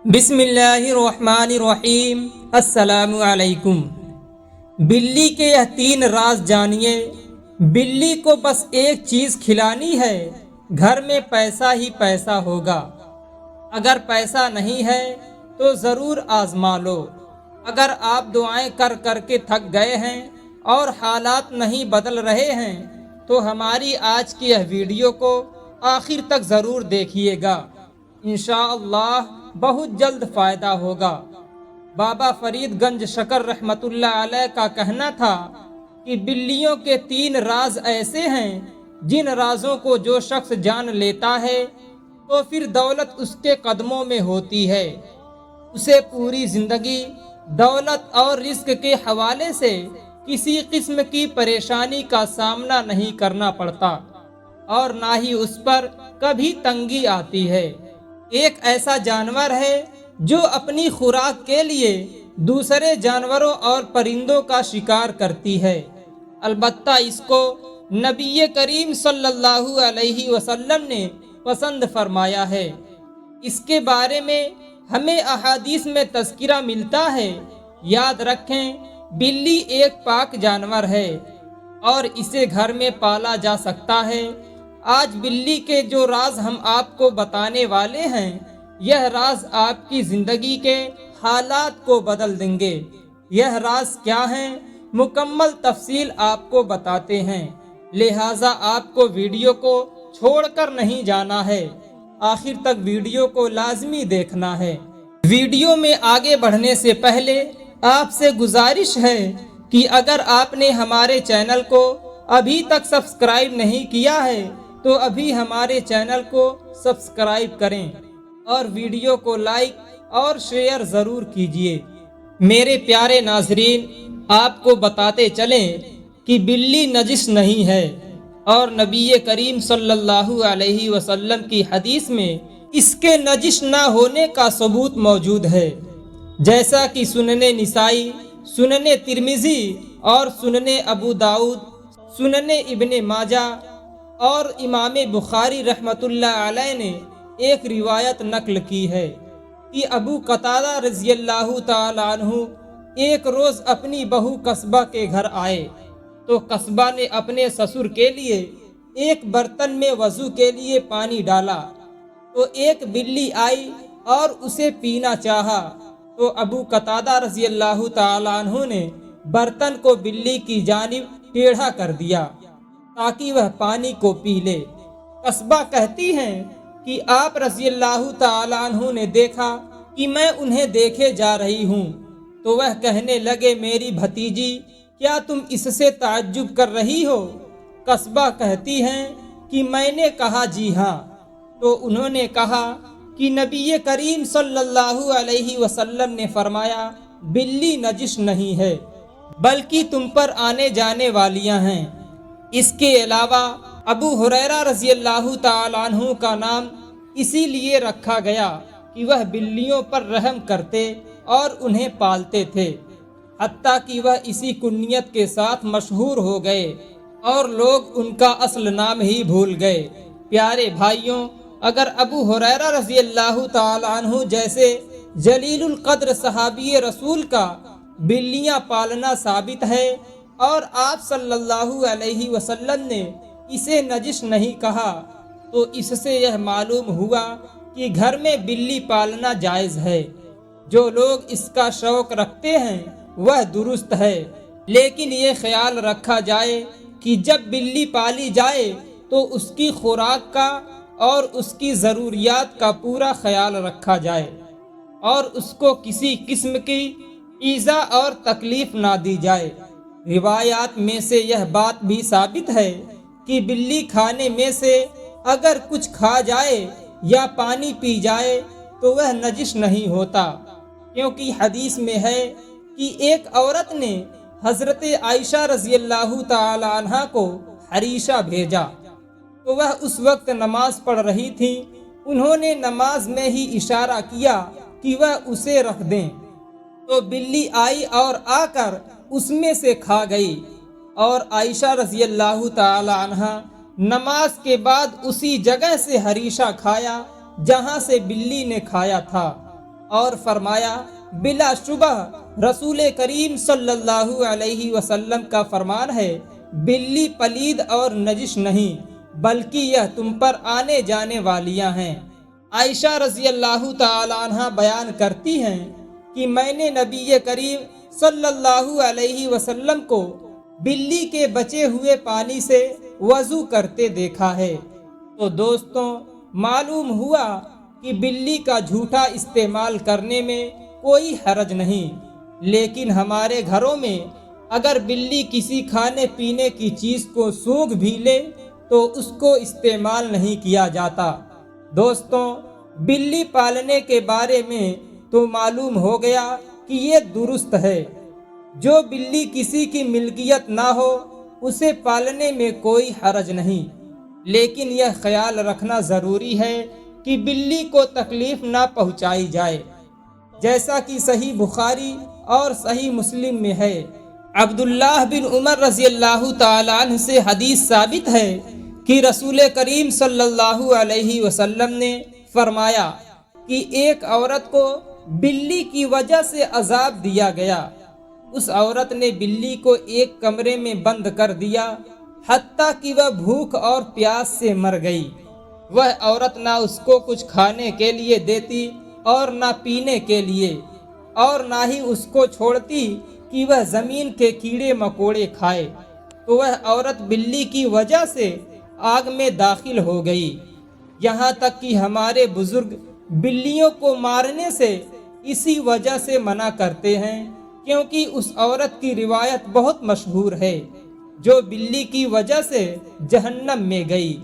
بسم اللہ الرحمن الرحیم۔ السلام علیکم۔ بلی کے یہ 3 راز جانیے۔ بلی کو بس ایک چیز کھلانی ہے، گھر میں پیسہ ہی پیسہ ہوگا۔ اگر پیسہ نہیں ہے تو ضرور آزما لو۔ اگر آپ دعائیں کر کر کے تھک گئے ہیں اور حالات نہیں بدل رہے ہیں تو ہماری آج کی یہ ویڈیو کو آخر تک ضرور دیکھیے گا، انشاءاللہ بہت جلد فائدہ ہوگا۔ بابا فرید گنج شکر رحمت اللہ علیہ کا کہنا تھا کہ بلیوں کے 3 راز ایسے ہیں جن رازوں کو جو شخص جان لیتا ہے تو پھر دولت اس کے قدموں میں ہوتی ہے، اسے پوری زندگی دولت اور رزق کے حوالے سے کسی قسم کی پریشانی کا سامنا نہیں کرنا پڑتا اور نہ ہی اس پر کبھی تنگی آتی ہے۔ ایک ایسا جانور ہے جو اپنی خوراک کے لیے دوسرے جانوروں اور پرندوں کا شکار کرتی ہے، البتہ اس کو نبی کریم صلی اللہ علیہ وسلم نے پسند فرمایا ہے۔ اس کے بارے میں ہمیں احادیث میں تذکرہ ملتا ہے۔ یاد رکھیں، بلی ایک پاک جانور ہے اور اسے گھر میں پالا جا سکتا ہے۔ آج بلی کے جو راز ہم آپ کو بتانے والے ہیں، یہ راز آپ کی زندگی کے حالات کو بدل دیں گے۔ یہ راز کیا ہیں، مکمل تفصیل آپ کو بتاتے ہیں، لہٰذا آپ کو ویڈیو کو چھوڑ کر نہیں جانا ہے، آخر تک ویڈیو کو لازمی دیکھنا ہے۔ ویڈیو میں آگے بڑھنے سے پہلے آپ سے گزارش ہے کہ اگر آپ نے ہمارے چینل کو ابھی تک سبسکرائب نہیں کیا ہے تو ابھی ہمارے چینل کو سبسکرائب کریں اور ویڈیو کو لائک اور شیئر ضرور کیجیے۔ میرے پیارے ناظرین، آپ کو بتاتے چلیں کہ بلی نجس نہیں ہے اور نبی کریم صلی اللہ علیہ وسلم کی حدیث میں اس کے نجس نہ ہونے کا ثبوت موجود ہے، جیسا کہ سنن نسائی، سنن ترمذی اور سنن ابو داؤد، سنن ابن ماجہ اور امام بخاری رحمت اللہ علیہ نے ایک روایت نقل کی ہے کہ ابو قتادہ رضی اللہ تعالی عنہ ایک روز اپنی بہو قصبہ کے گھر آئے تو قصبہ نے اپنے سسر کے لیے ایک برتن میں وضو کے لیے پانی ڈالا تو ایک بلی آئی اور اسے پینا چاہا تو ابو قتادہ رضی اللہ تعالی عنہ نے برتن کو بلی کی جانب ٹیڑھا کر دیا تاکہ وہ پانی کو پی لے۔ قصبہ کہتی ہیں کہ آپ رضی اللہ تعالی عنہ نے دیکھا کہ میں انہیں دیکھے جا رہی ہوں تو وہ کہنے لگے، میری بھتیجی، کیا تم اس سے تعجب کر رہی ہو؟ قصبہ کہتی ہیں کہ میں نے کہا جی ہاں، تو انہوں نے کہا کہ نبی کریم صلی اللہ علیہ وسلم نے فرمایا بلی نجس نہیں ہے بلکہ تم پر آنے جانے والیاں ہیں۔ اس کے علاوہ ابو ہریرہ رضی اللہ تعالی عنہ کا نام اسی لیے رکھا گیا کہ وہ بلیوں پر رحم کرتے اور انہیں پالتے تھے، حتیٰ کہ وہ اسی کنیت کے ساتھ مشہور ہو گئے اور لوگ ان کا اصل نام ہی بھول گئے۔ پیارے بھائیوں، اگر ابو ہریرہ رضی اللہ تعالی عنہ جیسے جلیل القدر صحابی رسول کا بلیاں پالنا ثابت ہے اور آپ صلی اللہ علیہ وسلم نے اسے نجس نہیں کہا تو اس سے یہ معلوم ہوا کہ گھر میں بلی پالنا جائز ہے۔ جو لوگ اس کا شوق رکھتے ہیں وہ درست ہے، لیکن یہ خیال رکھا جائے کہ جب بلی پالی جائے تو اس کی خوراک کا اور اس کی ضروریات کا پورا خیال رکھا جائے اور اس کو کسی قسم کی ایذا اور تکلیف نہ دی جائے۔ روایات میں سے یہ بات بھی ثابت ہے کہ بلی کھانے میں سے اگر کچھ کھا جائے یا پانی پی جائے تو وہ نجس نہیں ہوتا، کیونکہ حدیث میں ہے کہ ایک عورت نے حضرت عائشہ رضی اللہ تعالی عنہا کو حریشہ بھیجا تو وہ اس وقت نماز پڑھ رہی تھی، انہوں نے نماز میں ہی اشارہ کیا کہ وہ اسے رکھ دیں تو بلی آئی اور آ کر اس میں سے کھا گئی اور عائشہ رضی اللہ تعالی عنہا نماز کے بعد اسی جگہ سے حریشہ کھایا جہاں سے بلی نے کھایا تھا۔ اور فرمایا بلا شبہ رسول کریم صلی اللہ علیہ وسلم کا فرمان ہے، بلی پلید اور نجس نہیں بلکہ یہ تم پر آنے جانے والیاں ہیں۔ عائشہ رضی اللہ تعالی عنہ بیان کرتی ہیں کہ میں نے نبی کریم صلی اللہ علیہ وسلم کو بلی کے بچے ہوئے پانی سے وضو کرتے دیکھا ہے۔ تو دوستوں، معلوم ہوا کہ بلی کا جھوٹا استعمال کرنے میں کوئی حرج نہیں، لیکن ہمارے گھروں میں اگر بلی کسی کھانے پینے کی چیز کو سونگھ بھی لے تو اس کو استعمال نہیں کیا جاتا۔ دوستوں، بلی پالنے کے بارے میں تو معلوم ہو گیا کہ یہ درست ہے۔ جو بلی کسی کی ملکیت نہ ہو اسے پالنے میں کوئی حرج نہیں، لیکن یہ خیال رکھنا ضروری ہے کہ بلی کو تکلیف نہ پہنچائی جائے، جیسا کہ صحیح بخاری اور صحیح مسلم میں ہے۔ عبداللہ بن عمر رضی اللہ تعالیٰ عنہ سے حدیث ثابت ہے کہ رسول کریم صلی اللہ علیہ وسلم نے فرمایا کہ ایک عورت کو بلی کی وجہ سے عذاب دیا گیا۔ اس عورت نے بلی کو ایک کمرے میں بند کر دیا حتیٰ کہ وہ بھوک اور پیاس سے مر گئی۔ وہ عورت نہ اس کو کچھ کھانے کے لیے دیتی اور نہ پینے کے لیے، اور نہ ہی اس کو چھوڑتی کہ وہ زمین کے کیڑے مکوڑے کھائے۔ تو وہ عورت بلی کی وجہ سے آگ میں داخل ہو گئی۔ یہاں تک کہ ہمارے بزرگ بلیوں کو مارنے سے اسی وجہ سے منع کرتے ہیں، کیونکہ اس عورت کی روایت بہت مشہور ہے جو بلی کی وجہ سے جہنم میں گئی۔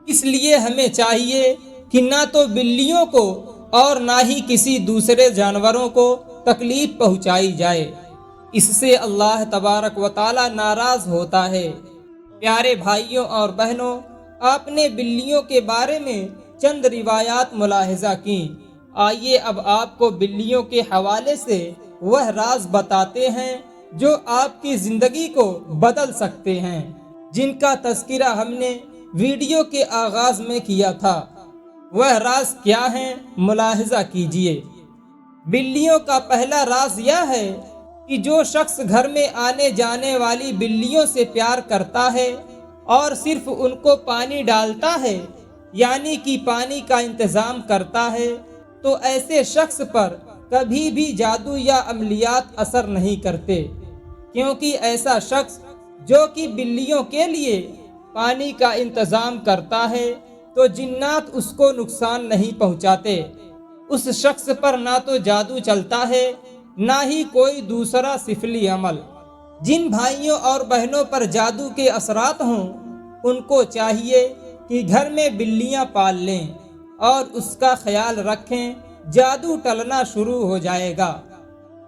اس لیے ہمیں چاہیے کہ نہ تو بلیوں کو اور نہ ہی کسی دوسرے جانوروں کو تکلیف پہنچائی جائے، اس سے اللہ تبارک و تعالی ناراض ہوتا ہے۔ پیارے بھائیوں اور بہنوں، آپ نے بلیوں کے بارے میں چند روایات ملاحظہ کیں۔ آئیے اب آپ کو بلیوں کے حوالے سے وہ راز بتاتے ہیں جو آپ کی زندگی کو بدل سکتے ہیں، جن کا تذکرہ ہم نے ویڈیو کے آغاز میں کیا تھا۔ وہ راز کیا ہیں، ملاحظہ کیجئے۔ بلیوں کا پہلا راز یہ ہے کہ جو شخص گھر میں آنے جانے والی بلیوں سے پیار کرتا ہے اور صرف ان کو پانی ڈالتا ہے، یعنی کہ پانی کا انتظام کرتا ہے، تو ایسے شخص پر کبھی بھی جادو یا عملیات اثر نہیں کرتے، کیونکہ ایسا شخص جو کہ بلیوں کے لیے پانی کا انتظام کرتا ہے تو جنات اس کو نقصان نہیں پہنچاتے۔ اس شخص پر نہ تو جادو چلتا ہے نہ ہی کوئی دوسرا سفلی عمل۔ جن بھائیوں اور بہنوں پر جادو کے اثرات ہوں ان کو چاہیے کہ گھر میں بلیاں پال لیں اور اس کا خیال رکھیں، جادو ٹلنا شروع ہو جائے گا۔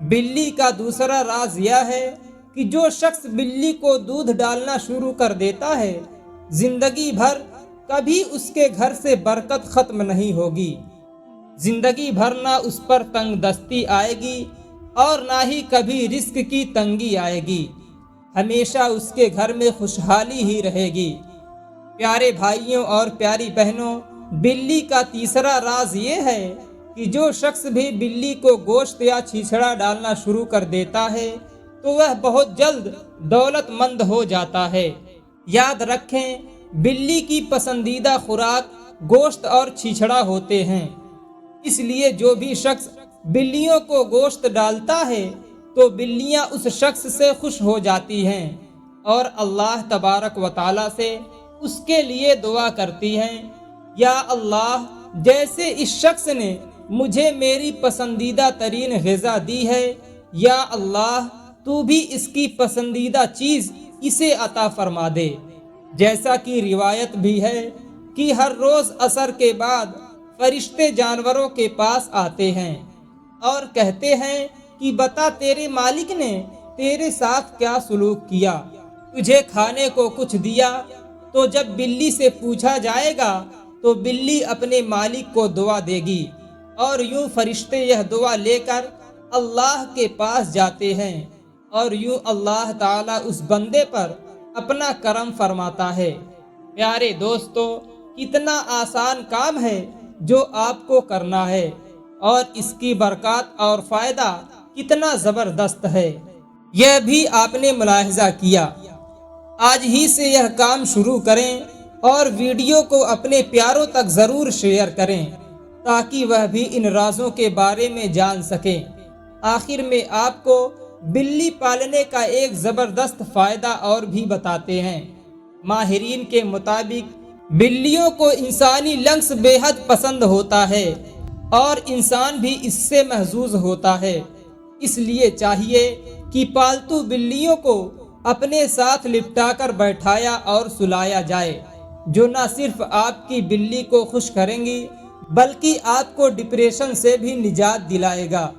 بلی کا دوسرا راز یہ ہے کہ جو شخص بلی کو دودھ ڈالنا شروع کر دیتا ہے، زندگی بھر کبھی اس کے گھر سے برکت ختم نہیں ہوگی۔ زندگی بھر نہ اس پر تنگ دستی آئے گی اور نہ ہی کبھی رزق کی تنگی آئے گی، ہمیشہ اس کے گھر میں خوشحالی ہی رہے گی۔ پیارے بھائیوں اور پیاری بہنوں، بلی کا تیسرا راز یہ ہے کہ جو شخص بھی بلی کو گوشت یا چھیچڑا ڈالنا شروع کر دیتا ہے تو وہ بہت جلد دولت مند ہو جاتا ہے۔ یاد رکھیں، بلی کی پسندیدہ خوراک گوشت اور چھیچڑا ہوتے ہیں، اس لیے جو بھی شخص بلیوں کو گوشت ڈالتا ہے تو بلیاں اس شخص سے خوش ہو جاتی ہیں اور اللہ تبارک و تعالی سے اس کے لیے دعا کرتی ہیں، یا اللہ، جیسے اس شخص نے مجھے میری پسندیدہ ترین غذا دی ہے، یا اللہ تو بھی اس کی پسندیدہ چیز اسے عطا فرما دے۔ جیسا کہ روایت بھی ہے کہ ہر روز عصر کے بعد فرشتے جانوروں کے پاس آتے ہیں اور کہتے ہیں کہ بتا تیرے مالک نے تیرے ساتھ کیا سلوک کیا، تجھے کھانے کو کچھ دیا؟ تو جب بلی سے پوچھا جائے گا تو بلی اپنے مالک کو دعا دے گی، اور یوں فرشتے یہ دعا لے کر اللہ کے پاس جاتے ہیں، اور یوں اللہ تعالیٰ اس بندے پر اپنا کرم فرماتا ہے۔ پیارے دوستو، کتنا آسان کام ہے جو آپ کو کرنا ہے۔ اور اس کی برکات اور فائدہ کتنا زبردست ہے یہ بھی آپ نے ملاحظہ کیا۔ آج ہی سے یہ کام شروع کریں اور ویڈیو کو اپنے پیاروں تک ضرور شیئر کریں تاکہ وہ بھی ان رازوں کے بارے میں جان سکیں۔ آخر میں آپ کو بلی پالنے کا ایک زبردست فائدہ اور بھی بتاتے ہیں۔ ماہرین کے مطابق بلیوں کو انسانی لمس بے حد پسند ہوتا ہے اور انسان بھی اس سے محظوظ ہوتا ہے۔ اس لیے چاہیے کہ پالتو بلیوں کو اپنے ساتھ لپٹا کر بیٹھایا اور سلایا جائے، جو نہ صرف آپ کی بلی کو خوش کریں گی بلکہ آپ کو ڈپریشن سے بھی نجات دلائے گا۔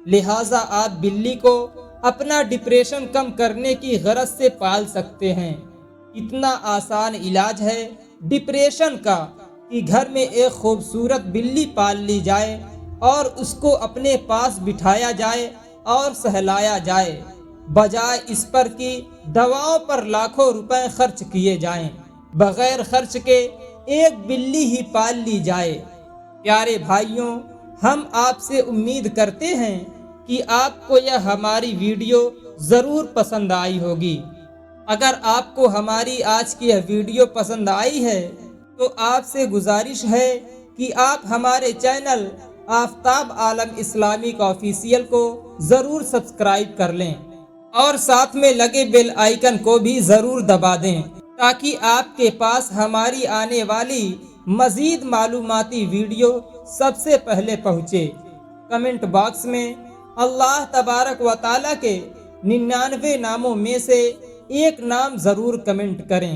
لہٰذا آپ بلی کو اپنا ڈپریشن کم کرنے کی غرض سے پال سکتے ہیں۔ اتنا آسان علاج ہے ڈپریشن کا کہ گھر میں ایک خوبصورت بلی پال لی جائے اور اس کو اپنے پاس بٹھایا جائے اور سہلایا جائے، بجائے اس پر کہ دواؤں پر لاکھوں روپے خرچ کیے جائیں۔ بغیر خرچ کے ایک بلی ہی پال لی جائے۔ پیارے بھائیوں، ہم آپ سے امید کرتے ہیں کہ آپ کو یہ ہماری ویڈیو ضرور پسند آئی ہوگی۔ اگر آپ کو ہماری آج کی یہ ویڈیو پسند آئی ہے تو آپ سے گزارش ہے کہ آپ ہمارے channel Aftab Alam Islamic official کو ضرور سبسکرائب کر لیں اور ساتھ میں لگے بیل آئیکن کو بھی ضرور دبا دیں تاکہ آپ کے پاس ہماری آنے والی مزید معلوماتی ویڈیو سب سے پہلے پہنچے۔ کمنٹ باکس میں اللہ تبارک و تعالیٰ کے 99 ناموں میں سے ایک نام ضرور کمنٹ کریں۔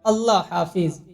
اللہ حافظ۔